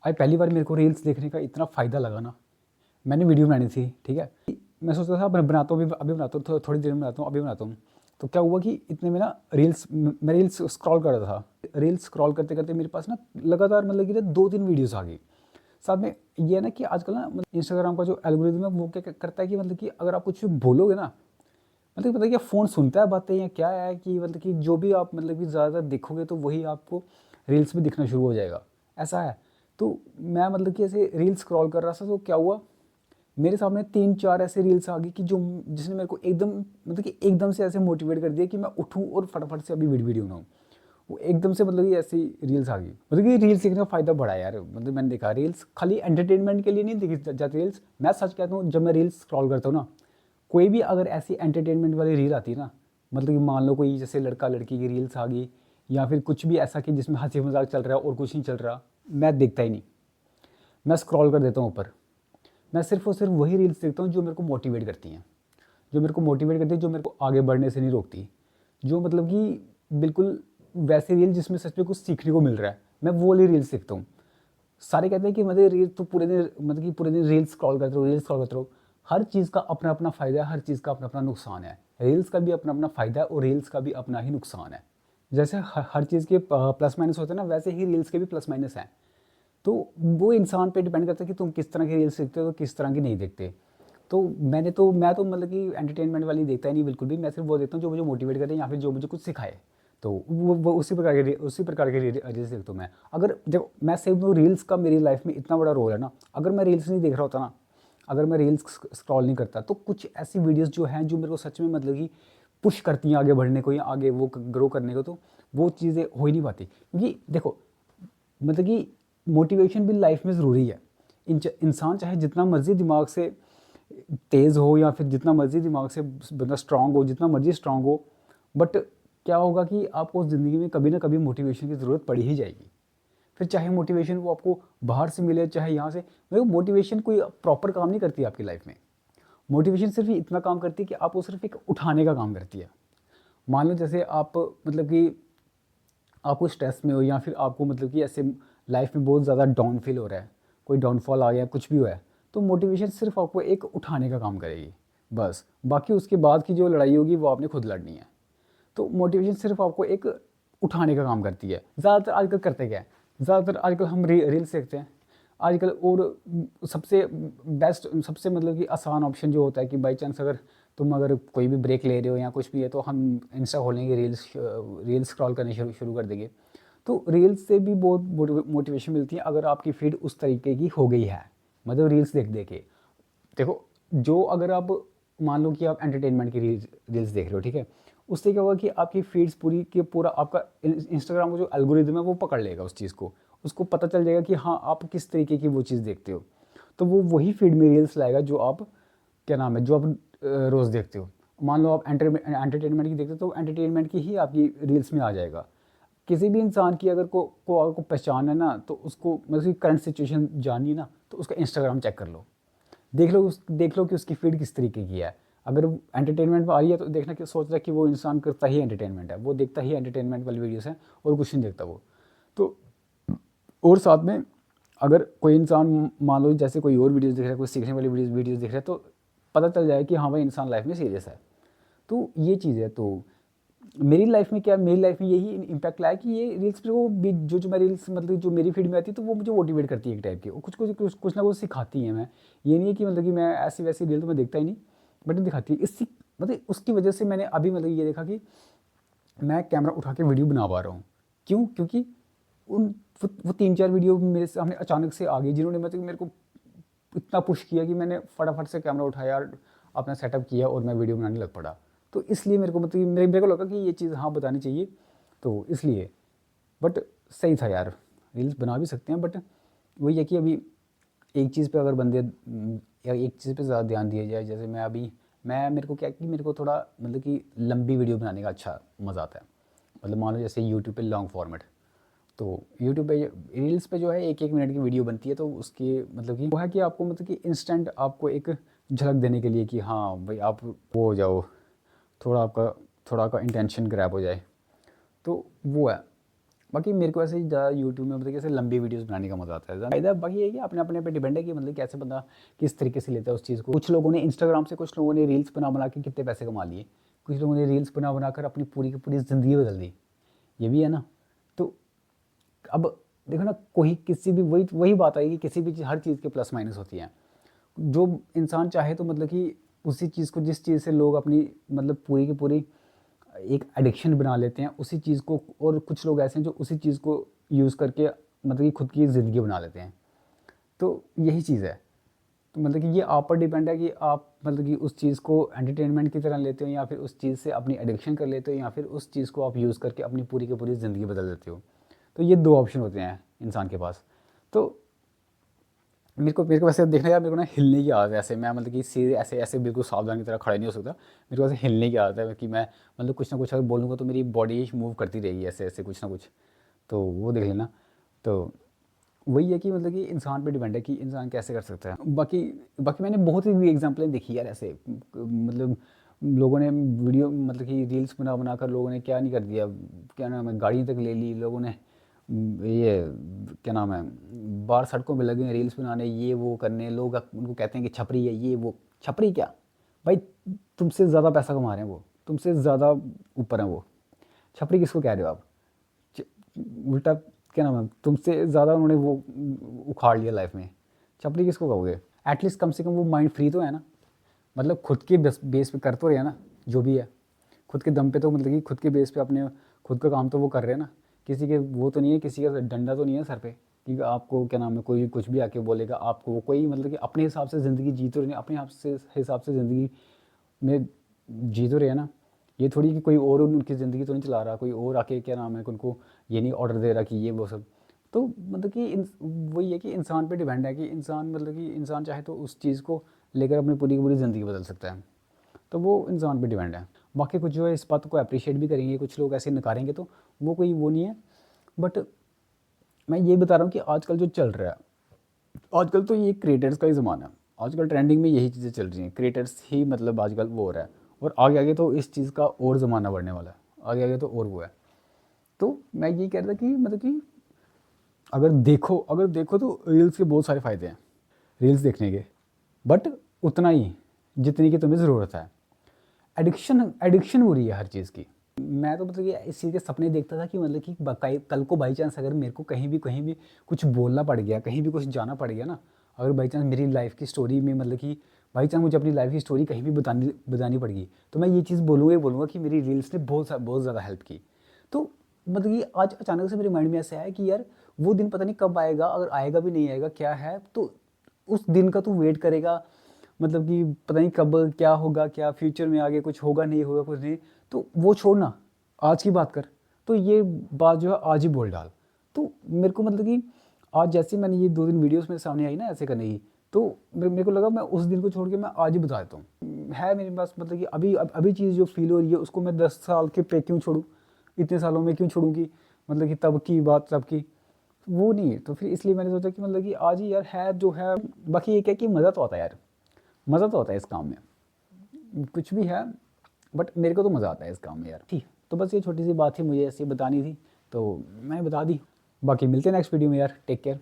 आज पहली बार मेरे को रील्स देखने का इतना फ़ायदा लगा ना, मैंने वीडियो बनानी थी, ठीक है। मैं सोचता था बनाता हूँ, अभी बनाता हूँ, थोड़ी देर में बनाता हूँ, अभी बनाता हूँ। तो क्या हुआ कि इतने में ना मैं रील्स स्क्रॉल कर रहा था। रील्स स्क्रॉल करते करते मेरे पास ना लगातार मतलब कि ना 2-3 वीडियोस आ गई। साथ में ये है ना कि आजकल ना मतलब इंस्टाग्राम का जो एल्गोरिदम है वो क्या करता है कि मतलब कि अगर आप कुछ बोलोगे ना, मतलब पता है क्या, फ़ोन सुनता है बातें या क्या है कि मतलब कि जो भी आप मतलब कि ज़्यादातर देखोगे तो वही आपको रील्स में दिखना शुरू हो जाएगा, ऐसा है। तो मैं मतलब कि ऐसे रील्स स्क्रॉल कर रहा था तो क्या हुआ, मेरे सामने 3-4 ऐसे रील्स आ गई कि जो जिसने मेरे को एकदम मतलब कि एकदम से ऐसे मोटिवेट कर दिया कि मैं उठूँ और फटाफट से अभी वीडियो बनाऊँ। वो एकदम से मतलब कि ऐसी रील्स आ गई। मतलब कि रील्स देखने का फ़ायदा बड़ा है यार। मतलब मैंने देखा रील्स खाली एंटरटेनमेंट के लिए नहीं देखी जाती रील्स। मैं सच कहता हूँ, जब मैं रील्स स्क्रॉल करता हूँ ना, कोई भी अगर ऐसी एंटरटेनमेंट वाली रील आती है ना, मतलब कि मान लो कोई जैसे लड़का लड़की की रील्स आ गई या फिर कुछ भी ऐसा कि जिसमें हंसी मजाक चल रहा है और कुछ नहीं चल रहा, मैं देखता ही नहीं, मैं स्क्रॉल कर देता हूँ ऊपर। मैं सिर्फ और सिर्फ वही रील्स देखता हूँ जो मेरे को मोटिवेट करती हैं, जो मेरे को मोटिवेट करती है, जो मेरे को आगे बढ़ने से नहीं रोकती, जो मतलब कि बिल्कुल वैसे रील जिसमें सच में कुछ सीखने को मिल रहा है, मैं वो वाली रील्स देखता हूँ। सारे कहते हैं कि मतलब रील तो पूरे दिन मतलब कि पूरे दिन रील्स स्क्रॉल करते रहो, रील्स स्क्रॉल करते रहो। हर चीज़ का अपना अपना फ़ायदा है, हर चीज़ का अपना अपना नुकसान है। रील्स का भी अपना अपना फ़ायदा है और रील्स का भी अपना ही नुकसान है। जैसे हर चीज़ के प्लस माइनस होते हैं ना, वैसे ही रील्स के भी प्लस माइनस हैं। तो वो इंसान पे डिपेंड करता है कि तुम किस तरह की रील्स देखते हो तो किस तरह की नहीं देखते। तो मैं तो मतलब कि एंटरटेनमेंट वाली देखता ही नहीं बिल्कुल भी। मैं सिर्फ वो देखता हूँ जो मुझे मोटिवेट करे या फिर जो मुझे कुछ सिखाए। तो वो उसी प्रकार के रील्स देखता हूँ मैं। अगर देखो मैं सही बताऊँ, रील्स का मेरी लाइफ में इतना बड़ा रोल है ना, अगर मैं रील्स नहीं देख रहा होता ना, अगर मैं रील्स स्क्रॉल नहीं करता, तो कुछ ऐसी वीडियोस जो हैं जो मेरे को सच में मतलब कि पुश करती हैं आगे बढ़ने को या आगे वो ग्रो करने को, तो वो चीज़ें हो ही नहीं पाती। क्योंकि देखो मतलब कि मोटिवेशन भी लाइफ में ज़रूरी है। इंसान चाहे जितना मर्जी दिमाग से तेज़ हो या फिर जितना मर्जी दिमाग से बंदा स्ट्रांग हो, जितना मर्जी स्ट्रांग हो, बट क्या होगा कि आपको ज़िंदगी में कभी ना कभी मोटिवेशन की ज़रूरत पड़ ही जाएगी। फिर चाहे मोटिवेशन वो आपको बाहर से मिले चाहे यहाँ से, देखो मोटिवेशन कोई प्रॉपर काम नहीं करती आपकी लाइफ में। मोटिवेशन सिर्फ इतना काम करती है कि आपको सिर्फ एक उठाने का काम करती है। मान लो जैसे आप मतलब कि आपको स्ट्रेस में हो या फिर आपको मतलब कि ऐसे लाइफ में बहुत ज़्यादा डाउन फील हो रहा है, कोई डाउनफॉल आ गया, कुछ भी हुआ है, तो मोटिवेशन सिर्फ आपको एक उठाने का काम करेगी बस। बाकी उसके बाद की जो लड़ाई होगी वो आपने खुद लड़नी है। तो मोटिवेशन सिर्फ आपको एक उठाने का काम करती है। ज़्यादातर आजकल करते क्या है, ज़्यादातर आजकल हम रील्स देखते हैं आजकल। और सबसे बेस्ट, सबसे मतलब कि आसान ऑप्शन जो होता है कि बाई चांस अगर तुम अगर कोई भी ब्रेक ले रहे हो या कुछ भी है, तो हम इंस्टा खोलेंगे, रील्स स्क्रॉल करने शुरू शुरू कर देंगे। तो रील्स से भी बहुत मोटिवेशन मिलती है अगर आपकी फीड उस तरीके की हो गई है, मतलब रील्स देख देख के। देखो, जो अगर आप मान लो कि आप एंटरटेनमेंट की रील्स देख रहे हो, ठीक है, उससे क्या होगा कि आपकी फीड्स पूरी के पूरा आपका इंस्टाग्राम का जो एल्गोरिदम है वो पकड़ लेगा उस चीज़ को। उसको पता चल जाएगा कि हाँ आप किस तरीके की वो चीज़ देखते हो, तो वो वही फीड में रील्स लाएगा जो आप क्या नाम है जो आप रोज़ देखते हो। मान लो आप एंटरटेनमेंट की देखते हो तो एंटरटेनमेंट की ही आपकी रील्स में आ जाएगा। किसी भी इंसान की अगर को अगर को पहचान है ना, तो उसको मतलब उसकी करंट सिचुएशन जाननी है ना, तो उसका इंस्टाग्राम चेक कर लो। देख लो कि उसकी फीड किस तरीके की है। अगर एंटरटेनमेंट में आ रही है तो देखना कि सोच रहा है कि वो इंसान करता ही एंटरटेनमेंट है, वो देखता ही एंटरटेनमेंट वाली वीडियोस हैं और कुछ नहीं देखता वो। तो और साथ में अगर कोई इंसान मान लो जैसे कोई और वीडियोस देख रहा है, कोई सीखने वाली वीडियोस देख रहा है, तो पता चल जाए कि हाँ भाई इंसान लाइफ में सीरियस है। तो ये चीज़ है। तो मेरी लाइफ में क्या, मेरी लाइफ में यही इम्पैक्ट लाया कि ये रील्स पे वो जो मैं रील्स मतलब जो मेरी फीड में आती है तो वो मुझे मोटिवेट करती है एक टाइप की, वो कुछ ना कुछ सिखाती है। मैं ये नहीं है कि मतलब कि मैं ऐसी वैसी रील तो मैं देखता ही नहीं, बट दिखाती है इससी मतलब उसकी वजह से मैंने अभी मतलब ये देखा कि मैं कैमरा उठा के वीडियो बना पा रहा हूँ। क्यों? क्योंकि उन वो 3-4 वीडियो मेरे सामने अचानक से आ गई जिन्होंने मतलब मेरे को इतना पुश किया कि मैंने फटाफट से कैमरा उठाया, अपना सेटअप किया और मैं वीडियो बनाने लग पड़ा। तो इसलिए मेरे को मतलब कि मेरे को लगा कि ये चीज़ हाँ बतानी चाहिए, तो इसलिए। बट सही था यार, रील्स बना भी सकते हैं, बट वही है कि अभी एक चीज़ पे अगर बंदे या एक चीज़ पे ज़्यादा ध्यान दिया जाए, जैसे मैं अभी मेरे को क्या है कि मेरे को थोड़ा मतलब कि लंबी वीडियो बनाने का अच्छा मज़ा आता है। मतलब मान लो जैसे यूट्यूब पे लॉन्ग फॉर्मेट, तो यूट्यूब पे रील्स पे जो है 1-1 मिनट की वीडियो बनती है, तो उसकी मतलब कि वो है कि आपको मतलब कि इंस्टेंट आपको एक झलक देने के लिए कि हाँ भाई आप वो हो जाओ, थोड़ा आपका इंटेंशन ग्रैब हो जाए, तो वो है। बाकी मेरे को ऐसे ज़्यादा यूट्यूब में मतलब कि ऐसे लंबी वीडियोस बनाने का मज़ा आता है ज़्यादा। बाकी ये कि अपने अपने पे डिपेंड है कि मतलब कैसे बंदा किस तरीके से लेता है उस चीज़ को। कुछ लोगों ने इंस्टाग्राम से, कुछ लोगों ने रील्स बना बना के कितने पैसे कमा लिए, कुछ लोगों ने रील्स बना बना कर अपनी पूरी की पूरी ज़िंदगी बदल दी, ये भी है ना। तो अब देखो ना, कोई किसी भी वही वही बात आई कि किसी भी हर चीज़ के प्लस माइनस होती हैं। जो इंसान चाहे तो मतलब कि उसी चीज़ को, जिस चीज़ से लोग अपनी मतलब पूरी की पूरी एक एडिक्शन बना लेते हैं उसी चीज़ को, और कुछ लोग ऐसे हैं जो उसी चीज़ को यूज़ करके मतलब कि खुद की ज़िंदगी बना लेते हैं। तो यही चीज़ है। तो मतलब कि ये आप पर डिपेंड है कि आप मतलब कि उस चीज़ को एंटरटेनमेंट की तरह लेते हो, या फिर उस चीज़ से अपनी एडिक्शन कर लेते हो, या फिर उस चीज़ को आप यूज़ करके अपनी पूरी की पूरी ज़िंदगी बदल देते हो। तो ये 2 ऑप्शन होते हैं इंसान के पास। तो मेरे को वैसे देखना यार, मेरे को ना हिलने की आदत है। ऐसे मैं मतलब कि सीधे ऐसे ऐसे बिल्कुल सावधान की तरह खड़ा नहीं हो सकता। मेरे को ऐसे हिलने की आदत है कि मैं मतलब कुछ ना कुछ अगर बोलूँगा तो मेरी बॉडी मूव करती रहेगी ऐसे ऐसे कुछ ना कुछ। तो वो देख लेना। तो वही है कि मतलब कि इंसान पे डिपेंड है कि इंसान कैसे कर सकता है। बाकी बाकी मैंने बहुत ही एग्जांपलें देखी यार ऐसे, मतलब लोगों ने वीडियो मतलब कि रील्स बना बना कर लोगों ने क्या नहीं कर दिया, क्या नाम है, गाड़ी तक ले ली लोगों ने। ये क्या नाम है, बाहर सड़कों पे लगे हैं रील्स बनाने, ये वो करने। लोग उनको कहते हैं कि छपरी है ये वो। छपरी क्या भाई, तुमसे ज़्यादा पैसा कमा रहे हैं वो, तुमसे ज़्यादा ऊपर हैं वो। छपरी किसको कह रहे हो आप? च- उल्टा क्या नाम है, तुमसे ज़्यादा उन्होंने वो उखाड़ लिया लाइफ में। छपरी किसको कहोगे? एटलीस्ट कम से कम वो माइंड फ्री तो है ना। मतलब खुद के बेस पे कर तो रहे हैं ना, जो भी है खुद के दम पे। तो मतलब कि खुद के बेस पे अपने खुद का काम तो वो कर रहे हैं ना। किसी के वो तो नहीं है, किसी का डंडा तो नहीं है सर पे कि आपको क्या नाम है कोई कुछ भी आके बोलेगा आपको। वो कोई मतलब कि अपने हिसाब से ज़िंदगी जी तो रहे हैं, अपने हिसाब से ज़िंदगी में जी तो रहे हैं ना। ये थोड़ी कि कोई और उनकी ज़िंदगी तो नहीं चला रहा, कोई और आके क्या नाम है उनको ये नहीं ऑर्डर दे रहा कि ये वो सब। तो मतलब कि वही है कि इंसान पे डिपेंड है कि इंसान मतलब कि इंसान चाहे तो उस चीज़ को लेकर अपनी पूरी की पूरी ज़िंदगी बदल सकता है। तो वो इंसान पे डिपेंड है। बाकी कुछ जो है इस बात को अप्रिशिएट भी करेंगे, कुछ लोग ऐसे नकारेंगे, तो वो कोई वो नहीं है। बट मैं ये बता रहा हूँ कि आजकल जो चल रहा है, आजकल तो ये क्रिएटर्स का ही ज़माना है। आजकल ट्रेंडिंग में यही चीज़ें चल रही हैं, क्रिएटर्स ही मतलब आजकल वो हो रहा है। और आगे आगे तो इस चीज़ का और ज़माना बढ़ने वाला है, आगे आगे तो और वो है। तो मैं ये कह रहा था कि मतलब कि अगर देखो तो रील्स के बहुत सारे फ़ायदे हैं रील्स देखने के, बट उतना ही जितनी की तुम्हें ज़रूरत है। एडिक्शन एडिक्शन हो रही है हर चीज़ की। मैं तो मतलब कि इस चीज़ के सपने देखता था कि मतलब कि कल को बाई चांस अगर मेरे को कहीं भी कुछ बोलना पड़ गया, कहीं भी कुछ जाना पड़ गया ना, अगर बाई चांस मेरी लाइफ की स्टोरी में मतलब कि बाई चांस मुझे अपनी लाइफ की स्टोरी कहीं भी बतानी पड़ गई, तो मैं ये चीज़ बोलूँगा ही बोलूँगा कि मेरी रील्स ने बहुत ज़्यादा हेल्प की। तो मतलब कि आज अचानक से मेरे माइंड में ऐसा है कि यार वो दिन पता नहीं कब आएगा, अगर आएगा भी नहीं आएगा क्या है, तो उस दिन का तू वेट करेगा। मतलब कि पता नहीं कब क्या होगा, क्या फ्यूचर में आगे कुछ होगा नहीं होगा कुछ नहीं। तो वो छोड़ना, आज की बात कर। तो ये बात जो है आज ही बोल डाल। तो मेरे को मतलब कि आज जैसे मैंने ये 2 दिन वीडियोस मेरे सामने आई ना ऐसे करने की, तो मेरे को लगा मैं उस दिन को छोड़ के मैं आज ही बता देता हूँ। है मेरे पास मतलब कि अभी चीज़ जो फील हो रही है उसको मैं 10 साल के पे क्यों छोड़ूँ, इतने सालों में क्यों छोड़ूँ कि मतलब कि तब की बात तब की वो नहीं है। तो फिर इसलिए मैंने सोचा कि मतलब कि आज ही यार है जो है। बाकी ये क्या कि मज़ा तो आता है यार, मज़ा तो आता है इस काम में, कुछ भी है, बट मेरे को तो मज़ा आता है इस काम में यार। ठीक, तो बस ये छोटी सी बात थी मुझे ऐसी बतानी थी, तो मैं बता दी। बाकी मिलते हैं नेक्स्ट वीडियो में यार, टेक केयर।